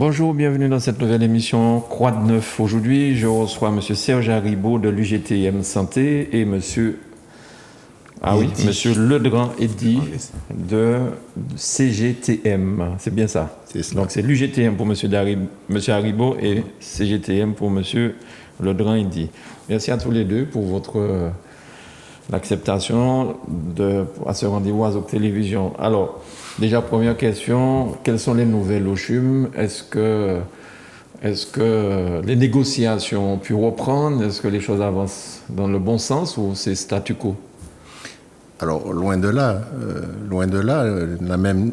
Bonjour, bienvenue dans cette nouvelle émission Croix de Neuf. Aujourd'hui, je reçois M. Serge Haribo de l'UGTM Santé et Monsieur Legrand Eddy de CGTM. C'est bien ça. Donc c'est l'UGTM pour M. Haribo et CGTM pour M. Legrand Eddy. Merci à tous les deux pour votre l'acceptation à ce rendez-vous à Zoc Télévision. Alors, déjà, première question, quelles sont les nouvelles au CHUM? Est-ce que les négociations ont pu reprendre? Est-ce que les choses avancent dans le bon sens ou c'est statu quo? Alors, loin de là,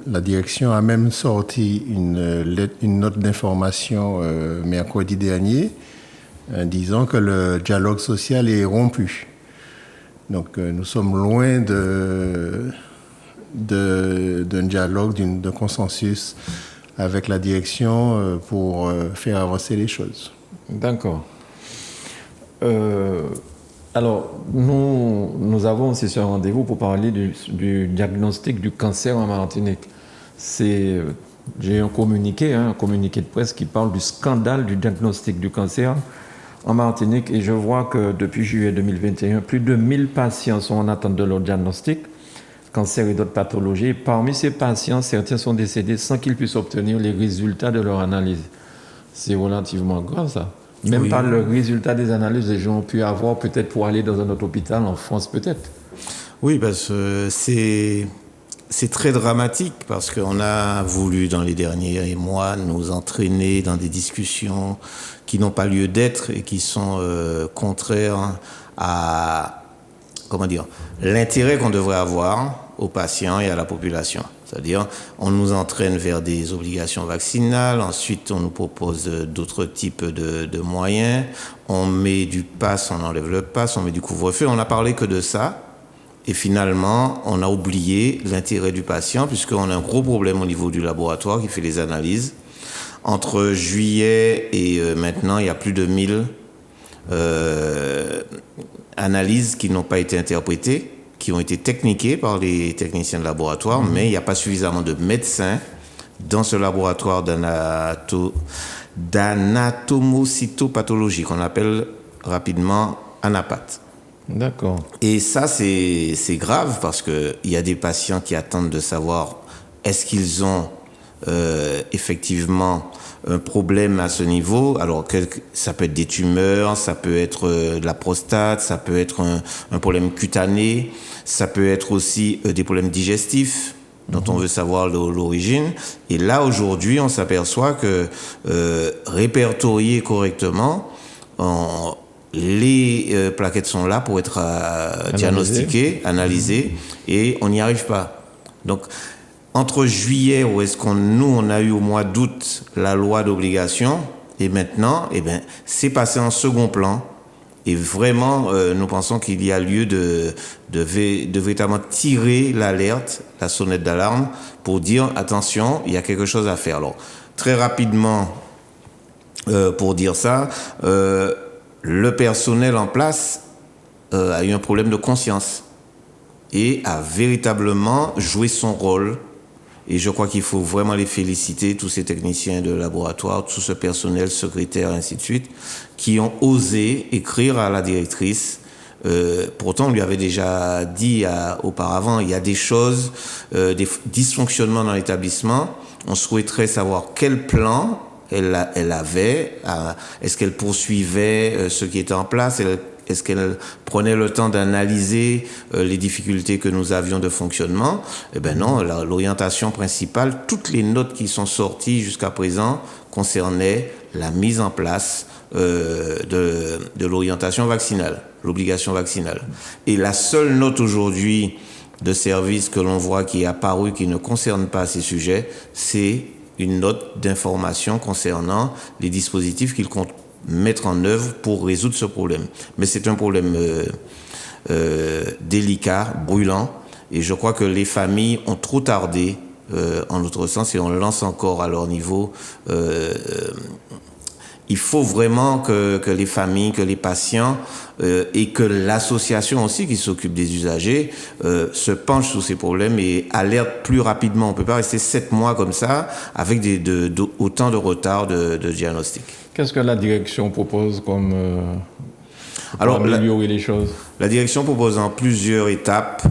la direction a même sorti une note d'information mercredi dernier disant que le dialogue social est rompu. Donc, nous sommes loin d'un dialogue, d'un consensus avec la direction pour faire avancer les choses. D'accord. Alors, nous avons aussi ce rendez-vous pour parler du diagnostic du cancer en Martinique. J'ai un communiqué de presse qui parle du scandale du diagnostic du cancer en Martinique et je vois que depuis juillet 2021, plus de 1000 patients sont en attente de leur diagnostic, cancer et d'autres pathologies. Parmi ces patients, certains sont décédés sans qu'ils puissent obtenir les résultats de leur analyse. C'est relativement grave ça. Même pas le résultat des analyses, les gens ont pu avoir peut-être pour aller dans un autre hôpital en France peut-être. Oui, parce que c'est très dramatique parce qu'on a voulu dans les derniers mois nous entraîner dans des discussions qui n'ont pas lieu d'être et qui sont contraires à l'intérêt qu'on devrait avoir aux patients et à la population. C'est-à-dire, on nous entraîne vers des obligations vaccinales, ensuite on nous propose d'autres types de moyens, on met du pass, on enlève le pass, on met du couvre-feu, on n'a parlé que de ça, et finalement, on a oublié l'intérêt du patient, puisqu'on a un gros problème au niveau du laboratoire qui fait les analyses. Entre juillet et maintenant, il y a plus de 1000 analyses qui n'ont pas été interprétées, qui ont été techniquées par les techniciens de laboratoire, mais il n'y a pas suffisamment de médecins dans ce laboratoire d'anatomocytopathologie qu'on appelle rapidement ANAPAT. D'accord. Et ça, c'est grave parce qu'il y a des patients qui attendent de savoir est-ce qu'ils ont effectivement un problème à ce niveau. Alors, ça peut être des tumeurs, ça peut être de la prostate, ça peut être un problème cutané, ça peut être aussi des problèmes digestifs dont on veut savoir l'origine. Et là, aujourd'hui, on s'aperçoit que répertoriés correctement, les plaquettes sont là pour être diagnostiquées, analysées, et on n'y arrive pas. Donc, entre juillet, où est-ce on a eu au mois d'août la loi d'obligation, et maintenant, c'est passé en second plan. Et vraiment, nous pensons qu'il y a lieu de véritablement tirer l'alerte, la sonnette d'alarme, pour dire, attention, il y a quelque chose à faire. Alors, très rapidement, pour dire ça, le personnel en place a eu un problème de conscience et a véritablement joué son rôle. Et je crois qu'il faut vraiment les féliciter, tous ces techniciens de laboratoire, tout ce personnel, secrétaire, ainsi de suite, qui ont osé écrire à la directrice. Pourtant, on lui avait déjà dit auparavant, il y a des choses, des dysfonctionnements dans l'établissement. On souhaiterait savoir quel plan elle avait, est-ce qu'elle poursuivait ce qui était en place, est-ce qu'elle prenait le temps d'analyser les difficultés que nous avions de fonctionnement? Eh bien non, l'orientation principale, toutes les notes qui sont sorties jusqu'à présent concernaient la mise en place de l'orientation vaccinale, l'obligation vaccinale. Et la seule note aujourd'hui de service que l'on voit qui est apparue, qui ne concerne pas ces sujets, c'est une note d'information concernant les dispositifs qu'ils comptent mettre en œuvre pour résoudre ce problème. Mais c'est un problème délicat, brûlant, et je crois que les familles ont trop tardé en notre sens et on lance encore à leur niveau il faut vraiment que les familles, que les patients et que l'association aussi qui s'occupe des usagers se penche sur ces problèmes et alerte plus rapidement. On ne peut pas rester 7 mois comme ça avec autant de retard de diagnostic. Qu'est-ce que la direction propose comme pour améliorer les choses? La direction propose en plusieurs étapes.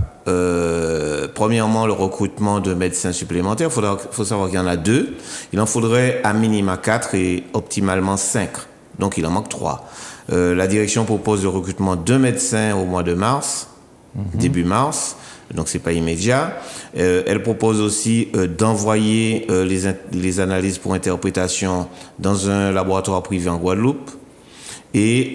Premièrement, le recrutement de médecins supplémentaires. Il faut savoir qu'il y en a 2. Il en faudrait à minima 4 et optimalement 5. Donc, il en manque 3. La direction propose le recrutement de médecins au mois de mars, début mars. Donc, c'est pas immédiat. Elle propose aussi d'envoyer les analyses pour interprétation dans un laboratoire privé en Guadeloupe. Et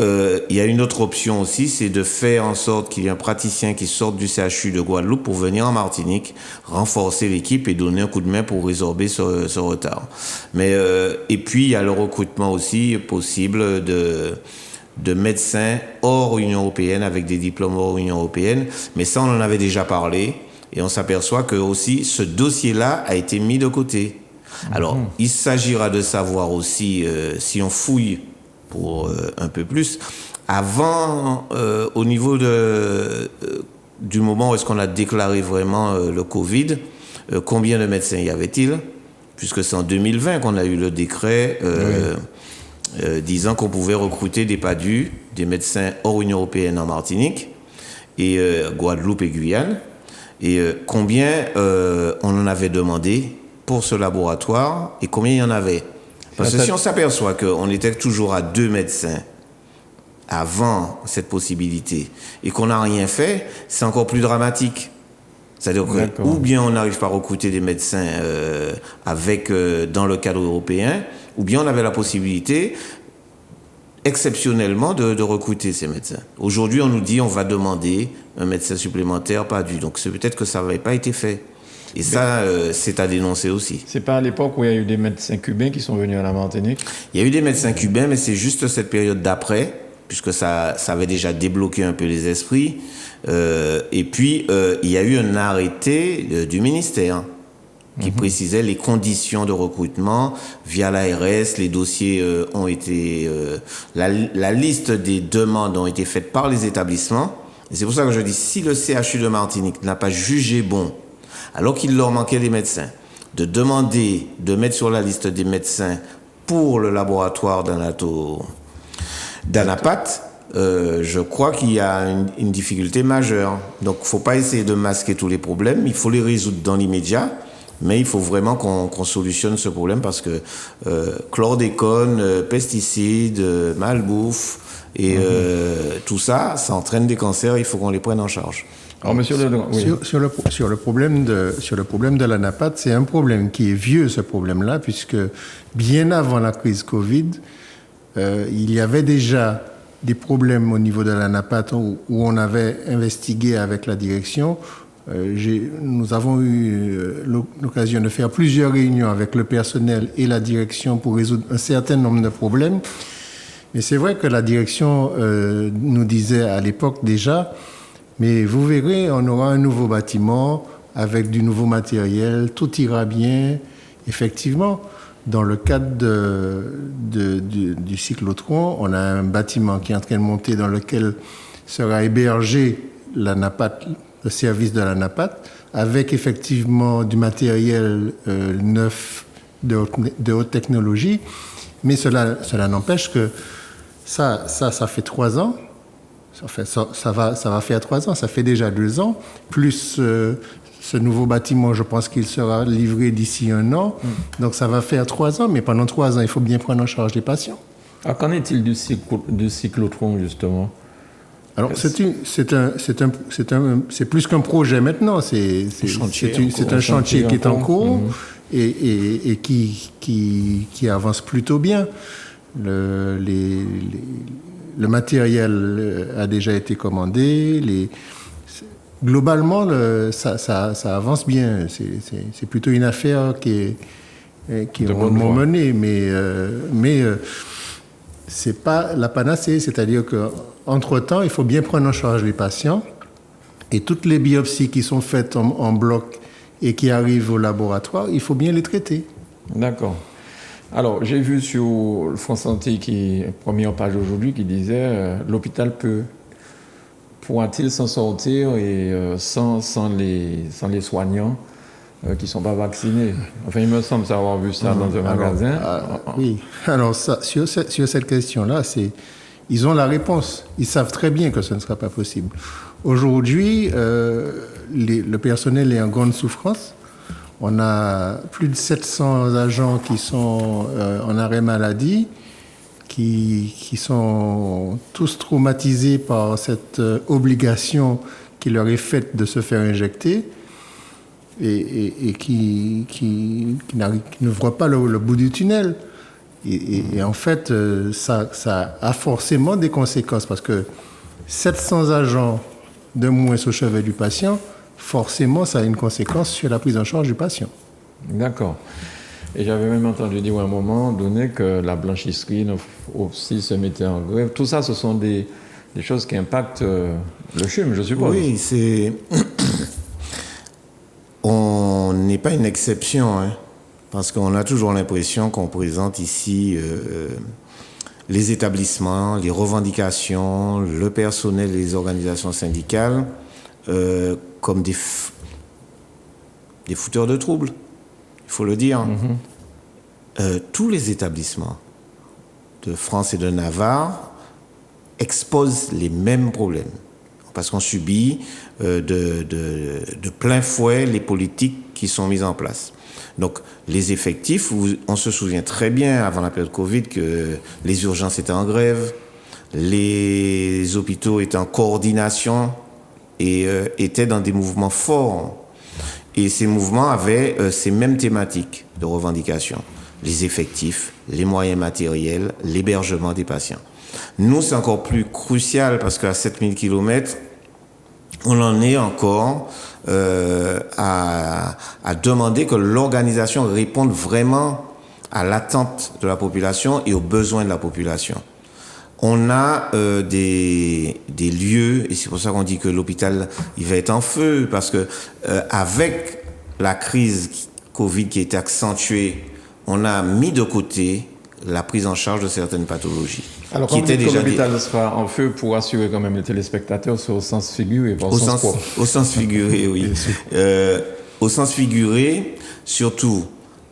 il y a une autre option aussi, c'est de faire en sorte qu'il y ait un praticien qui sorte du CHU de Guadeloupe pour venir en Martinique, renforcer l'équipe et donner un coup de main pour résorber ce retard. Et puis, il y a le recrutement aussi possible de médecins hors Union européenne, avec des diplômes hors Union européenne. Mais ça, on en avait déjà parlé. Et on s'aperçoit que aussi, ce dossier-là a été mis de côté. Alors, il s'agira de savoir aussi, si on fouille pour un peu plus, avant, au niveau du moment où est-ce qu'on a déclaré vraiment le Covid, combien de médecins y avait-il? Puisque c'est en 2020 qu'on a eu le décret disant qu'on pouvait recruter des PADU, des médecins hors Union européenne en Martinique, et Guadeloupe et Guyane. Et combien on en avait demandé pour ce laboratoire et combien il y en avait? Parce que si on s'aperçoit qu'on était toujours à 2 médecins avant cette possibilité et qu'on n'a rien fait, c'est encore plus dramatique. C'est-à-dire que ou bien on n'arrive pas à recruter des médecins dans le cadre européen, ou bien on avait la possibilité exceptionnellement de recruter ces médecins. Aujourd'hui, on nous dit on va demander un médecin supplémentaire, pas du. Donc c'est peut-être que ça n'avait pas été fait. Et ça, c'est à dénoncer aussi. C'est pas à l'époque où il y a eu des médecins cubains qui sont venus à la Martinique? Il y a eu des médecins cubains, mais c'est juste cette période d'après, puisque ça avait déjà débloqué un peu les esprits. Et puis, il y a eu un arrêté du ministère qui précisait les conditions de recrutement via l'ARS. Les dossiers ont été... la liste des demandes ont été faites par les établissements. Et c'est pour ça que je dis, si le CHU de Martinique n'a pas jugé bon, alors qu'il leur manquait des médecins, de demander de mettre sur la liste des médecins pour le laboratoire d'Anapat, je crois qu'il y a une difficulté majeure. Donc, il ne faut pas essayer de masquer tous les problèmes, il faut les résoudre dans l'immédiat, mais il faut vraiment qu'on solutionne ce problème parce que chlordécone, pesticides, malbouffe, et tout ça, ça entraîne des cancers, il faut qu'on les prenne en charge. Alors, monsieur sur le problème de l'ANAPAT, c'est un problème qui est vieux, ce problème-là, puisque bien avant la crise Covid, il y avait déjà des problèmes au niveau de l'ANAPAT où on avait investigué avec la direction. Nous avons eu l'occasion de faire plusieurs réunions avec le personnel et la direction pour résoudre un certain nombre de problèmes. Mais c'est vrai que la direction nous disait à l'époque déjà, mais vous verrez, on aura un nouveau bâtiment avec du nouveau matériel, tout ira bien. Effectivement, dans le cadre du cyclotron, on a un bâtiment qui est en train de monter dans lequel sera hébergé l'ANAPAT, le service de l'ANAPAT, avec effectivement du matériel neuf de haute technologie. Mais cela n'empêche que ça fait 3 ans. Ça va faire 3 ans, ça fait déjà 2 ans, plus ce nouveau bâtiment, je pense qu'il sera livré d'ici 1 an. Donc ça va faire 3 ans, mais pendant 3 ans, il faut bien prendre en charge les patients. Alors qu'en est-il du cyclotron, justement? Alors c'est plus qu'un projet maintenant, c'est un chantier qui est en cours et qui avance plutôt bien. Le matériel a déjà été commandé. Globalement, ça avance bien. C'est plutôt une affaire qui est rondement menée, mais c'est pas la panacée. C'est-à-dire qu'entre-temps, il faut bien prendre en charge les patients et toutes les biopsies qui sont faites en bloc et qui arrivent au laboratoire, il faut bien les traiter. D'accord. Alors, j'ai vu sur le France Santé, première page aujourd'hui, qui disait l'hôpital pourra-t-il s'en sortir sans les soignants qui ne sont pas vaccinés. Enfin, il me semble avoir vu ça dans un magasin. Oui, alors sur cette question-là, ils ont la réponse. Ils savent très bien que ce ne sera pas possible. Aujourd'hui, le personnel est en grande souffrance. On a plus de 700 agents qui sont en arrêt maladie, qui sont tous traumatisés par cette obligation qui leur est faite de se faire injecter et qui ne voient pas le bout du tunnel. Et en fait, ça a forcément des conséquences parce que 700 agents de moins au chevet du patient, forcément, ça a une conséquence sur la prise en charge du patient. D'accord. Et j'avais même entendu dire à un moment donné que la blanchisserie aussi se mettait en grève. Tout ça, ce sont des choses qui impactent le CHUM, je suppose. Oui, on n'est pas une exception, hein, parce qu'on a toujours l'impression qu'on présente ici les établissements, les revendications, le personnel et les organisations syndicales comme des fouteurs de troubles, il faut le dire. Tous les établissements de France et de Navarre exposent les mêmes problèmes parce qu'on subit de plein fouet les politiques qui sont mises en place. Donc, les effectifs, on se souvient très bien, avant la période Covid, que les urgences étaient en grève, les hôpitaux étaient en coordination et étaient dans des mouvements forts. Et ces mouvements avaient ces mêmes thématiques de revendication. Les effectifs, les moyens matériels, l'hébergement des patients. Nous, c'est encore plus crucial parce qu'à 7000 km, on en est encore à demander que l'organisation réponde vraiment à l'attente de la population et aux besoins de la population. On a des lieux, et c'est pour ça qu'on dit que l'hôpital il va être en feu, parce que avec la crise Covid qui a été accentuée, on a mis de côté la prise en charge de certaines pathologies. Alors, quand vous dites que l'hôpital sera en feu pour assurer quand même les téléspectateurs, c'est au sens figuré, pas au sens propre. Au sens figuré, oui. Au sens figuré, surtout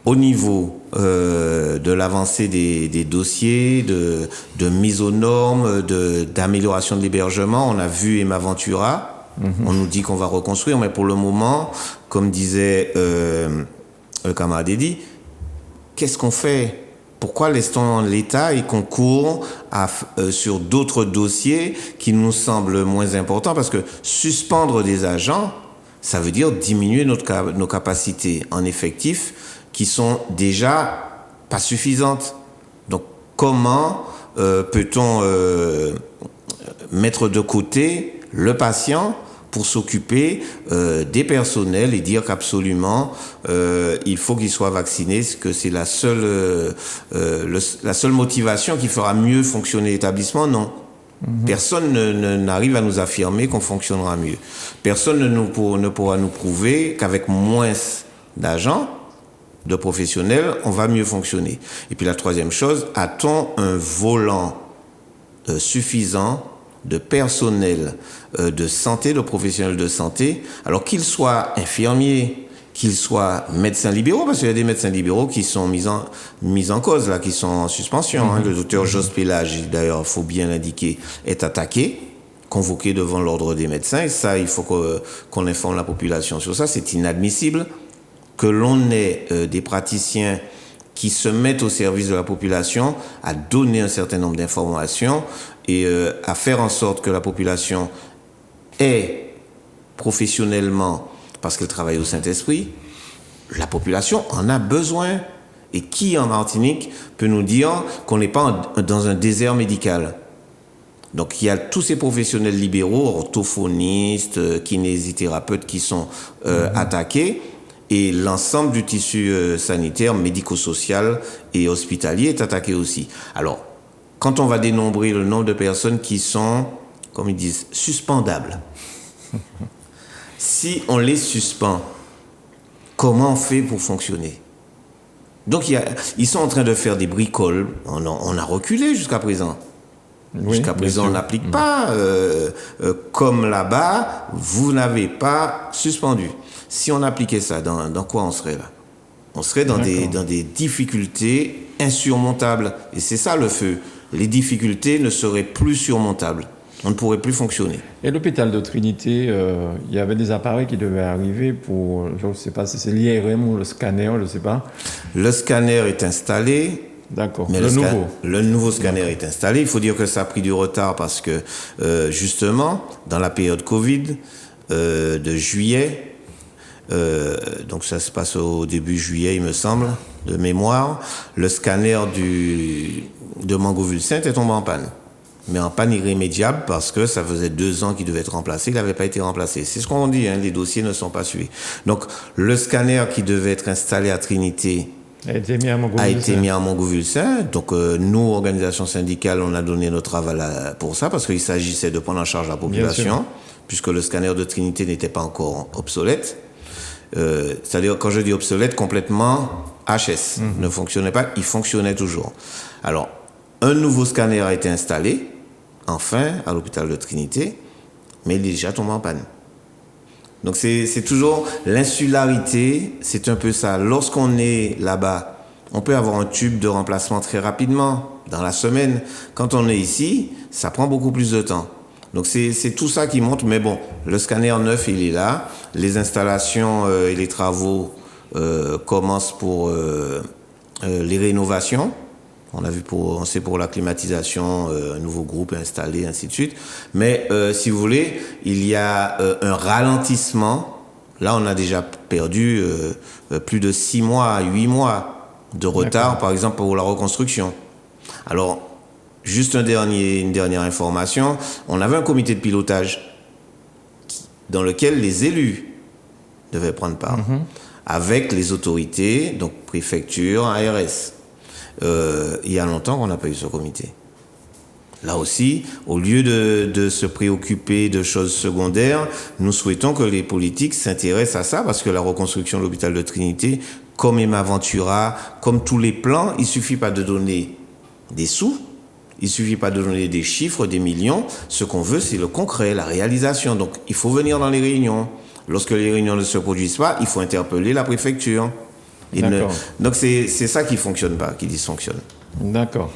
au niveau de l'avancée des dossiers, de mise aux normes, d'amélioration de l'hébergement. On a vu Emma Ventura, on nous dit qu'on va reconstruire, mais pour le moment, comme disait le camarade Eddy, qu'est-ce qu'on fait ? Pourquoi laisse-t-on l'État et qu'on court sur d'autres dossiers qui nous semblent moins importants ? Parce que suspendre des agents, ça veut dire diminuer nos capacités en effectif qui sont déjà pas suffisantes. Donc, comment peut-on mettre de côté le patient pour s'occuper des personnels et dire qu'absolument il faut qu'ils soient vaccinés, que c'est la seule motivation qui fera mieux fonctionner l'établissement? Non. Personne n'arrive à nous affirmer qu'on fonctionnera mieux. Personne ne pourra nous prouver qu'avec moins d'agents, de professionnels, on va mieux fonctionner. Et puis la troisième chose, a-t-on un volant suffisant de personnel de santé, de professionnels de santé, alors qu'ils soient infirmiers, qu'ils soient médecins libéraux, parce qu'il y a des médecins libéraux qui sont mis en cause, là, qui sont en suspension. Le docteur Jos Pélage, d'ailleurs, il faut bien l'indiquer, est attaqué, convoqué devant l'ordre des médecins, et ça, il faut qu'on informe la population sur ça. C'est inadmissible que l'on ait des praticiens qui se mettent au service de la population, à donner un certain nombre d'informations et à faire en sorte que la population ait professionnellement, parce qu'elle travaille au Saint-Esprit, la population en a besoin. Et qui en Martinique peut nous dire qu'on n'est pas dans un désert médical? Donc il y a tous ces professionnels libéraux, orthophonistes, kinésithérapeutes qui sont attaqués. Et l'ensemble du tissu sanitaire, médico-social et hospitalier est attaqué aussi. Alors, quand on va dénombrer le nombre de personnes qui sont, comme ils disent, suspendables, si on les suspend, comment on fait pour fonctionner? Donc ils sont en train de faire des bricoles. On a reculé jusqu'à présent. Oui, Jusqu'à présent, on n'applique pas comme là-bas, vous n'avez pas suspendu. Si on appliquait ça, dans quoi on serait là? On serait dans des difficultés insurmontables. Et c'est ça le feu. Les difficultés ne seraient plus surmontables. On ne pourrait plus fonctionner. Et l'hôpital de Trinité, il y avait des appareils qui devaient arriver pour, je ne sais pas si c'est l'IRM ou le scanner, je ne sais pas. Le scanner est installé. D'accord. Mais le nouveau scanner est installé. Il faut dire que ça a pris du retard parce que, justement, dans la période Covid de juillet, donc ça se passe au début juillet, il me semble, de mémoire, le scanner de Mangovulsin est tombé en panne. Mais en panne irrémédiable parce que ça faisait 2 ans qu'il devait être remplacé, il n'avait pas été remplacé. C'est ce qu'on dit, hein, les dossiers ne sont pas suivis. Donc, le scanner qui devait être installé à Trinité a été mis à Mangovulsin. Donc, nous, organisation syndicale, on a donné notre aval pour ça parce qu'il s'agissait de prendre en charge la population, puisque le scanner de Trinité n'était pas encore obsolète. C'est-à-dire, quand je dis obsolète, complètement HS, ne fonctionnait pas, il fonctionnait toujours. Alors, un nouveau scanner a été installé, enfin, à l'hôpital de Trinité, mais il est déjà tombé en panne. Donc c'est toujours l'insularité, c'est un peu ça. Lorsqu'on est là-bas, on peut avoir un tube de remplacement très rapidement, dans la semaine. Quand on est ici, ça prend beaucoup plus de temps. Donc c'est tout ça qui monte, mais bon, le scanner neuf, il est là. Les installations et les travaux commencent pour les rénovations. On sait pour la climatisation, un nouveau groupe installé, ainsi de suite. Mais si vous voulez, il y a un ralentissement. Là, on a déjà perdu plus de 6 mois, 8 mois de retard, par exemple, pour la reconstruction. Alors, juste une dernière information. On avait un comité de pilotage dans lequel les élus devaient prendre part, avec les autorités, donc préfecture, ARS. Il y a longtemps qu'on n'a pas eu ce comité. Là aussi, au lieu de se préoccuper de choses secondaires, nous souhaitons que les politiques s'intéressent à ça, parce que la reconstruction de l'hôpital de Trinité, comme Emma Ventura, comme tous les plans, il ne suffit pas de donner des sous, il ne suffit pas de donner des chiffres, des millions. Ce qu'on veut, c'est le concret, la réalisation. Donc, il faut venir dans les réunions. Lorsque les réunions ne se produisent pas, il faut interpeller la préfecture. Donc c'est ça qui ne fonctionne pas, qui dysfonctionne. D'accord.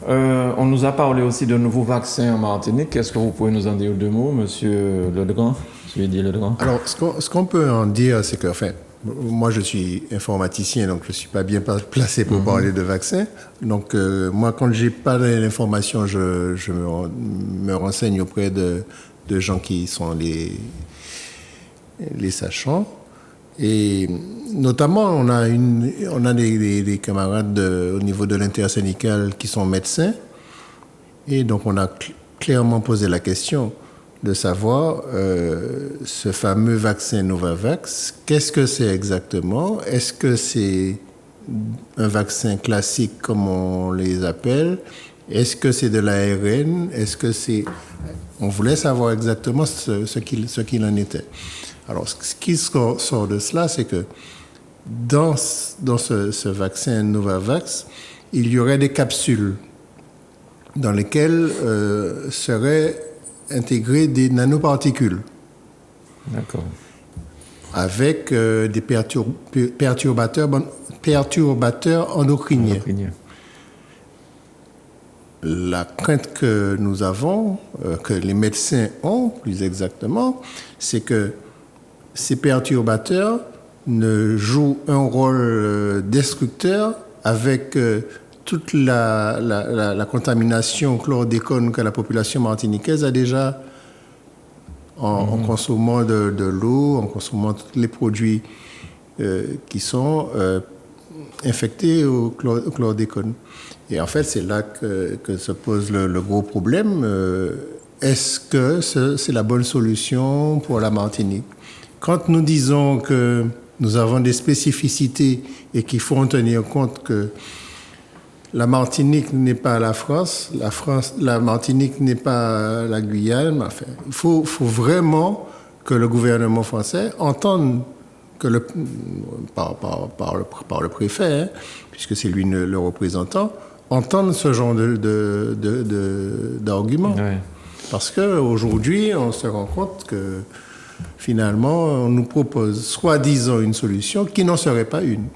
On nous a parlé aussi de nouveaux vaccins en Martinique. Est-ce que vous pouvez nous en dire 2 mots, Monsieur Legrand? Alors, ce qu'on peut en dire, c'est que, enfin, moi je suis informaticien, donc je ne suis pas bien placé pour parler de vaccins. Donc moi, quand je n'ai pas l'information, je me renseigne auprès de gens qui sont les sachants. Et notamment, on a des camarades au niveau de l'intersyndicale qui sont médecins. Et donc, on a clairement posé la question de savoir ce fameux vaccin Novavax, qu'est-ce que c'est exactement? Est-ce que c'est un vaccin classique, comme on les appelle? Est-ce que c'est de l'ARN? Est-ce que c'est... On voulait savoir exactement ce qu'il en était. Alors, ce qui sort de cela, c'est que dans ce vaccin Novavax, il y aurait des capsules dans lesquelles seraient intégrées des nanoparticules. D'accord. Avec des perturbateurs endocriniens. La crainte que nous avons, que les médecins ont plus exactement, c'est que ces perturbateurs ne jouent un rôle destructeur avec toute la contamination au chlordécone que la population martiniquaise a déjà en consommant de l'eau, en consommant tous les produits qui sont infectés au chlordécone. Et en fait, c'est là que se pose le gros problème. Est-ce que c'est la bonne solution pour la Martinique? Quand nous disons que nous avons des spécificités et qu'il faut en tenir compte que la Martinique n'est pas la France, la Martinique n'est pas la Guyane, enfin, il faut vraiment que le gouvernement français entende par le préfet, hein, puisque c'est lui le représentant, entende ce genre d'arguments. Ouais. Parce qu'aujourd'hui, on se rend compte que finalement, on nous propose soi-disant une solution qui n'en serait pas une.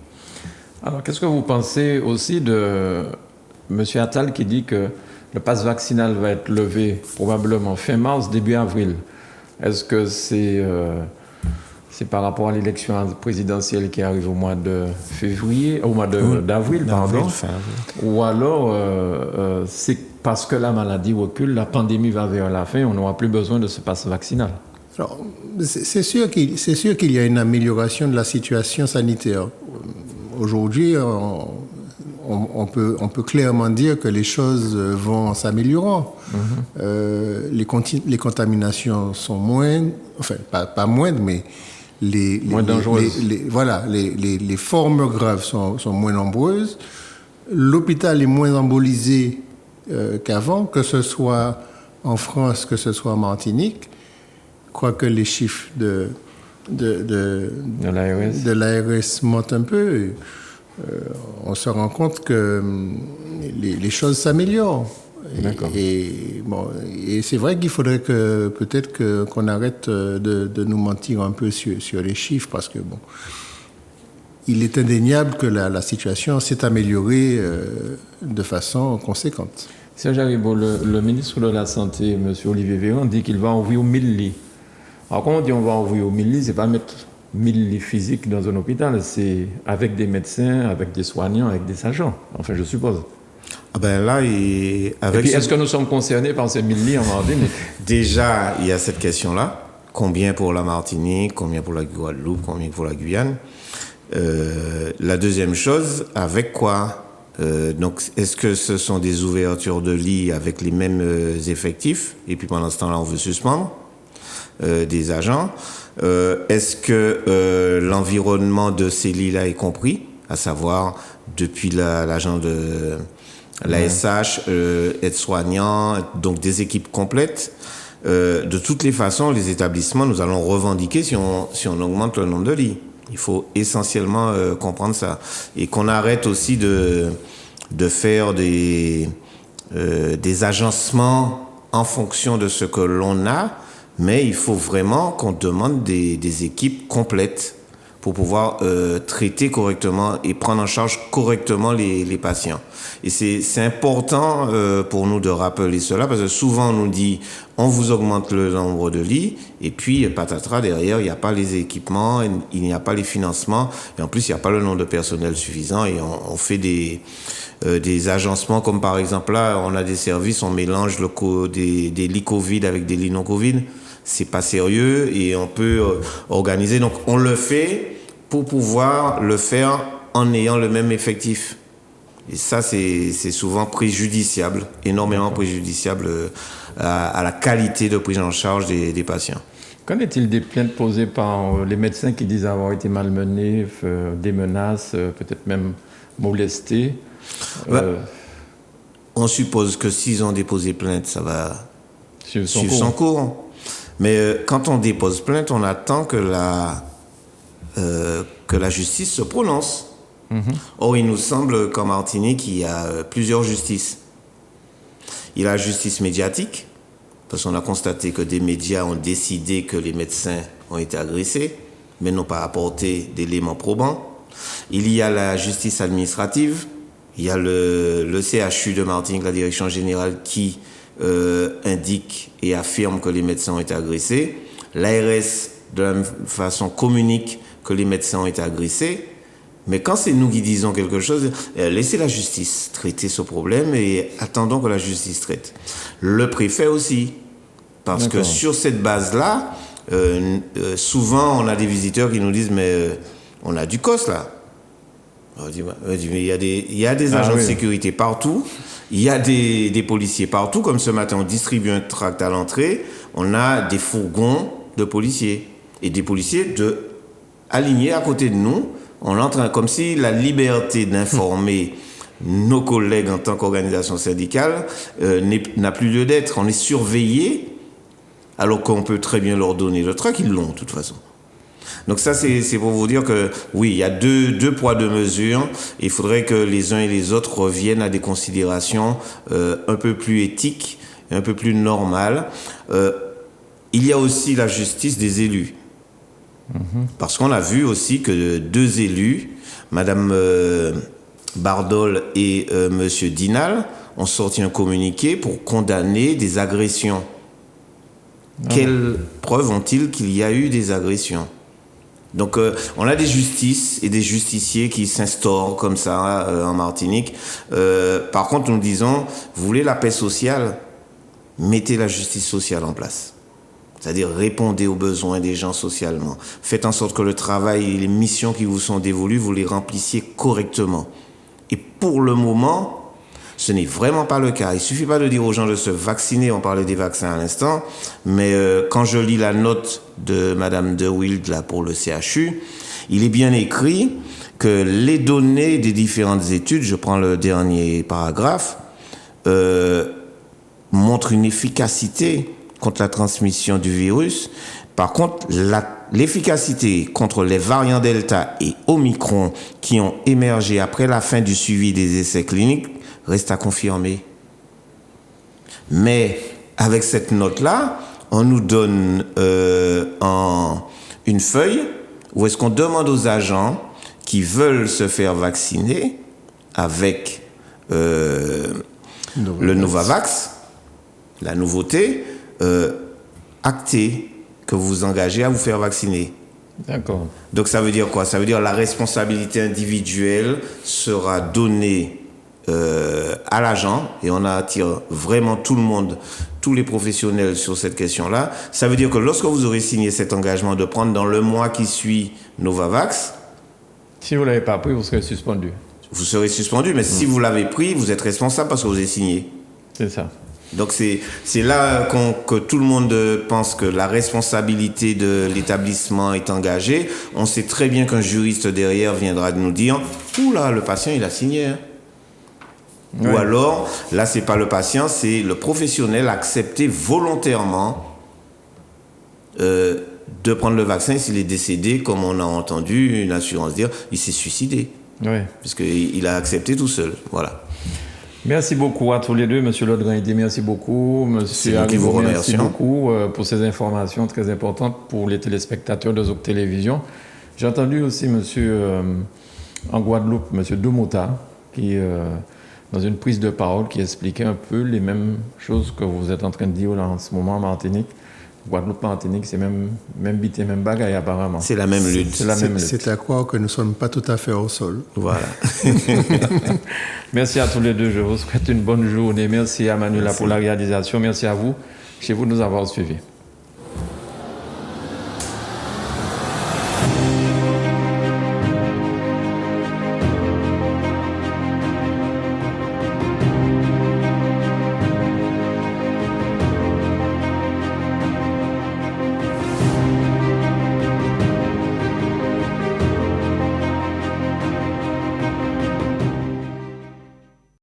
Alors, qu'est-ce que vous pensez aussi de M. Attal qui dit que le pass vaccinal va être levé probablement fin mars, début avril? Est-ce que c'est par rapport à l'élection présidentielle qui arrive au mois de février, au mois d'avril, pardon, ou alors c'est parce que la maladie recule, la pandémie va vers la fin, on n'aura plus besoin de ce pass vaccinal? Alors, c'est sûr qu'il y a une amélioration de la situation sanitaire. Aujourd'hui, on peut clairement dire que les choses vont s'améliorant. Les contaminations sont moindres, enfin pas moindres, mais moins dangereuses. Les formes graves sont moins nombreuses. L'hôpital est moins embolisé qu'avant, que ce soit en France, que ce soit en Martinique. Quoique les chiffres de l'ARS montent un peu, on se rend compte que les choses s'améliorent. Et c'est vrai qu'il faudrait peut-être qu'on arrête de nous mentir un peu sur les chiffres, parce que il est indéniable que la situation s'est améliorée de façon conséquente. Serge Haribo, le ministre de la Santé, M. Olivier Véran, dit qu'il va envoyer 1000 lits. Alors, quand on dit on va envoyer 1000 lits, c'est pas mettre 1000 lits physiques dans un hôpital, c'est avec des médecins, avec des soignants, avec des agents, enfin je suppose. Ah ben là, et puis, est-ce que nous sommes concernés par ces 1000 lits en Martinique? Déjà, il y a cette question-là. Combien pour la Martinique, combien pour la Guadeloupe, combien pour la Guyane? La deuxième chose, avec quoi? Donc, est-ce que ce sont des ouvertures de lits avec les mêmes effectifs? Et puis pendant ce temps-là, on veut suspendre des agents. Est-ce que l'environnement de ces lits-là est compris? À savoir, depuis l'agent de l'ASH, aide-soignant, donc des équipes complètes. De toutes les façons, les établissements, nous allons revendiquer si on augmente le nombre de lits. Il faut essentiellement comprendre ça. Et qu'on arrête aussi de faire des agencements en fonction de ce que l'on a, mais il faut vraiment qu'on demande des équipes complètes pour pouvoir traiter correctement et prendre en charge correctement les patients. Et c'est important pour nous de rappeler cela, parce que souvent on nous dit on vous augmente le nombre de lits, et puis patatras, derrière il n'y a pas les équipements, il n'y a pas les financements, et en plus il n'y a pas le nombre de personnel suffisant, et on fait des agencements, comme par exemple là on a des services, on mélange des lits Covid avec des lits non Covid. C'est pas sérieux et on peut organiser. Donc, on le fait pour pouvoir le faire en ayant le même effectif. Et ça, c'est souvent préjudiciable, énormément préjudiciable à la qualité de prise en charge des patients. Qu'en est-il des plaintes posées par les médecins qui disent avoir été malmenés, des menaces, peut-être même molestés? On suppose que s'ils ont déposé plainte, ça va suivre son cours. Mais quand on dépose plainte, on attend que la justice se prononce. Or, il nous semble qu'en Martinique, il y a plusieurs justices. Il y a la justice médiatique, parce qu'on a constaté que des médias ont décidé que les médecins ont été agressés, mais n'ont pas apporté d'éléments probants. Il y a la justice administrative, il y a le CHU de Martinique, la direction générale, qui indique et affirme que les médecins ont été agressés. L'ARS, de la même façon, communique que les médecins ont été agressés. Mais quand c'est nous qui disons quelque chose, laissez la justice traiter ce problème et attendons que la justice traite. Le préfet aussi. Parce que sur cette base-là, souvent on a des visiteurs qui nous disent « mais on a du COS là ». On dit, mais il y a des agents de sécurité partout, il y a des policiers partout, comme ce matin on distribue un tract à l'entrée, on a des fourgons de policiers et des policiers alignés à côté de nous, on entre comme si la liberté d'informer nos collègues en tant qu'organisation syndicale n'a plus lieu d'être. On est surveillé alors qu'on peut très bien leur donner le tract, ils l'ont de toute façon. Donc ça, c'est pour vous dire que oui, il y a deux poids, deux mesures. Il faudrait que les uns et les autres reviennent à des considérations un peu plus éthiques, un peu plus normales. Il y a aussi la justice des élus. Parce qu'on a vu aussi que 2 élus, Madame Bardol et Monsieur Dinal, ont sorti un communiqué pour condamner des agressions. Quelles preuves ont-ils qu'il y a eu des agressions? Donc on a des justices et des justiciers qui s'instaurent comme ça en Martinique. Par contre, nous disons, vous voulez la paix sociale, mettez la justice sociale en place. C'est-à-dire répondez aux besoins des gens socialement. Faites en sorte que le travail et les missions qui vous sont dévolues, vous les remplissiez correctement. Et pour le moment, ce n'est vraiment pas le cas. Il suffit pas de dire aux gens de se vacciner. On parlait des vaccins à l'instant. Mais quand je lis la note de Madame De Wild là, pour le CHU, il est bien écrit que les données des différentes études, je prends le dernier paragraphe, montrent une efficacité contre la transmission du virus. Par contre, l'efficacité contre les variants Delta et Omicron qui ont émergé après la fin du suivi des essais cliniques reste à confirmer. Mais avec cette note-là, on nous donne une feuille où est-ce qu'on demande aux agents qui veulent se faire vacciner avec le Novavax, la nouveauté, actez que vous vous engagez à vous faire vacciner. D'accord. Donc ça veut dire quoi? Ça veut dire la responsabilité individuelle sera donnée à l'agent et on attire vraiment tout le monde, tous les professionnels sur cette question-là. Ça veut dire que lorsque vous aurez signé cet engagement de prendre dans le mois qui suit Novavax, si vous ne l'avez pas pris, vous serez suspendu. Vous serez suspendu, mais si vous l'avez pris, vous êtes responsable parce que vous avez signé. C'est ça. Donc c'est là que tout le monde pense que la responsabilité de l'établissement est engagée. On sait très bien qu'un juriste derrière viendra nous dire « Oula, le patient, il a signé. Hein. » Ou alors, là, c'est pas le patient, c'est le professionnel accepté volontairement de prendre le vaccin. S'il est décédé, comme on a entendu une assurance dire, il s'est suicidé. Oui. Puisqu'il a accepté tout seul. Voilà. Merci beaucoup à tous les deux, Monsieur Lodrin-Eddy, merci beaucoup, Monsieur Arrivo, merci beaucoup pour ces informations très importantes pour les téléspectateurs de Zouk Télévision. J'ai entendu aussi Monsieur en Guadeloupe, Monsieur Domota, qui dans une prise de parole, qui expliquait un peu les mêmes choses que vous êtes en train de dire là en ce moment en Martinique. Guadeloupe, Martinique, c'est même bité, même bagaille apparemment. C'est la même lutte. C'est à croire que nous ne sommes pas tout à fait au sol. Voilà. Merci à tous les deux. Je vous souhaite une bonne journée. Merci à Manuela pour la réalisation. Merci à vous, chez vous, de nous avoir suivis.